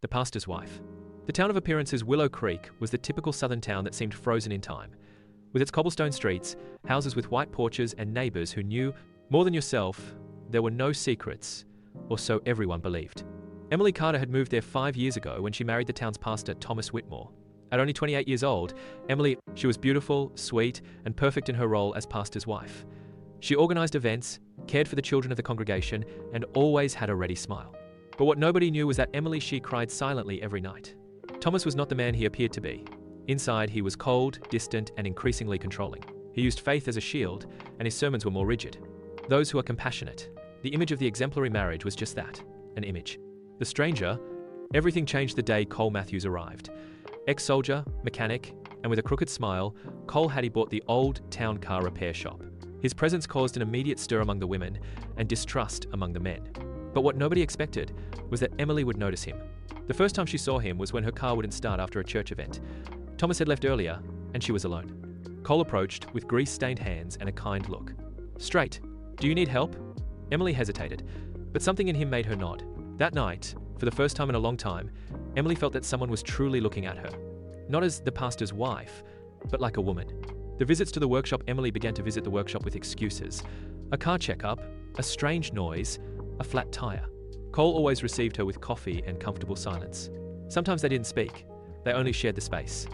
the pastor's wife. The town of appearances, Willow Creek, was the typical southern town that seemed frozen in time. With its cobblestone streets, houses with white porches, and neighbors who knew more than yourself, there were no secrets, or so everyone believed. Emily Carter had moved there 5 years ago when she married the town's pastor, Thomas Whitmore. At only 28 years old, she was beautiful, sweet, and perfect in her role as pastor's wife. She organized events, cared for the children of the congregation, and always had a ready smile. But what nobody knew was that she cried silently every night. Thomas was not the man he appeared to be. Inside, he was cold, distant, and increasingly controlling. He used faith as a shield, and his sermons were more rigid. Those who are compassionate. The image of the exemplary marriage was just that, an image. The stranger, everything changed the day Cole Matthews arrived. Ex-soldier, mechanic, and with a crooked smile, Cole Hattie bought the old town car repair shop. His presence caused an immediate stir among the women and distrust among the men. But what nobody expected was that Emily would notice him. The first time she saw him was when her car wouldn't start after a church event. Thomas had left earlier, and she was alone. Cole approached with grease-stained hands and a kind look. "Straight. Do you need help?" Emily hesitated, but something in him made her nod. That night, for the first time in a long time, Emily felt that someone was truly looking at her. Not as the pastor's wife, but like a woman. The visits to the workshop, Emily began to visit the workshop with excuses. A car checkup, a strange noise, a flat tire. Cole always received her with coffee and comfortable silence. Sometimes they didn't speak. They only shared the space.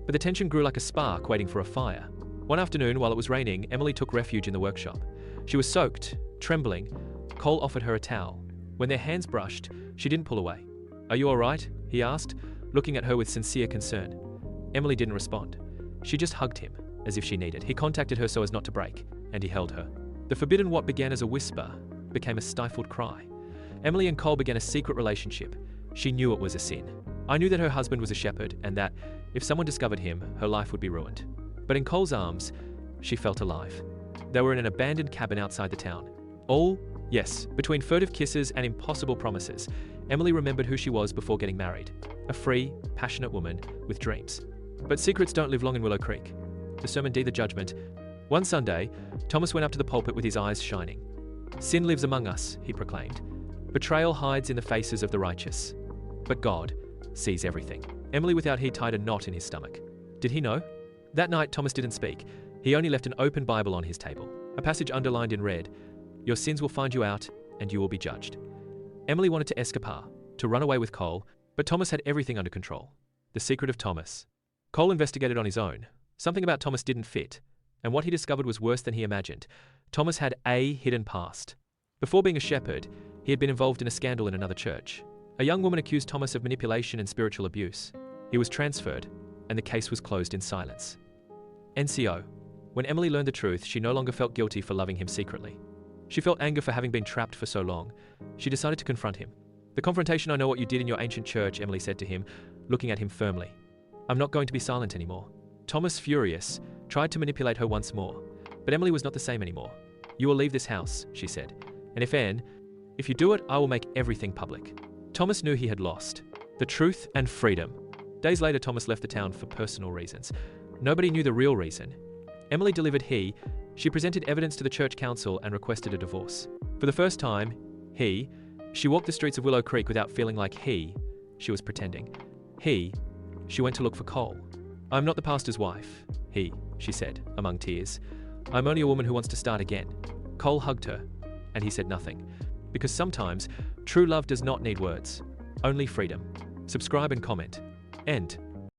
But the tension grew like a spark waiting for a fire. One afternoon, while it was raining, Emily took refuge in the workshop. She was soaked, trembling. Cole offered her a towel. When their hands brushed, she didn't pull away. "Are you all right?" he asked, looking at her with sincere concern. Emily didn't respond. She just hugged him, as if she needed. He contacted her so as not to break, and he held her. The forbidden what began as a whisper became a stifled cry. Emily and Cole began a secret relationship. She knew it was a sin. I knew that her husband was a shepherd, and that, if someone discovered him, her life would be ruined. But in Cole's arms, she felt alive. They were in an abandoned cabin outside the town. Yes, between furtive kisses and impossible promises, Emily remembered who she was before getting married. A free, passionate woman with dreams. But secrets don't live long in Willow Creek. The sermon D, the judgment. One Sunday, Thomas went up to the pulpit with his eyes shining. "Sin lives among us," he proclaimed. "Betrayal hides in the faces of the righteous. But God sees everything." Emily without heat tied a knot in his stomach. Did he know? That night, Thomas didn't speak. He only left an open Bible on his table. A passage underlined in red, "Your sins will find you out, and you will be judged." Emily wanted to escapade, to run away with Cole, but Thomas had everything under control. The secret of Thomas. Cole investigated on his own. Something about Thomas didn't fit, and what he discovered was worse than he imagined. Thomas had a hidden past. Before being a shepherd, he had been involved in a scandal in another church. A young woman accused Thomas of manipulation and spiritual abuse. He was transferred, and the case was closed in silence. NCO. When Emily learned the truth, she no longer felt guilty for loving him secretly. She felt anger for having been trapped for so long. She decided to confront him. "The confrontation, I know what you did in your ancient church," Emily said to him, looking at him firmly. "I'm not going to be silent anymore." Thomas, furious, tried to manipulate her once more, but Emily was not the same anymore. "You will leave this house," she said. "And if you do it, I will make everything public." Thomas knew he had lost. The truth and freedom. Days later, Thomas left the town for personal reasons. Nobody knew the real reason. Emily delivered she presented evidence to the church council and requested a divorce. For the first time, she walked the streets of Willow Creek without feeling like she was pretending. She went to look for Cole. "I'm not the pastor's wife, she said, among tears. "I'm only a woman who wants to start again." Cole hugged her, and he said nothing. Because sometimes, true love does not need words, only freedom. Subscribe and comment. End.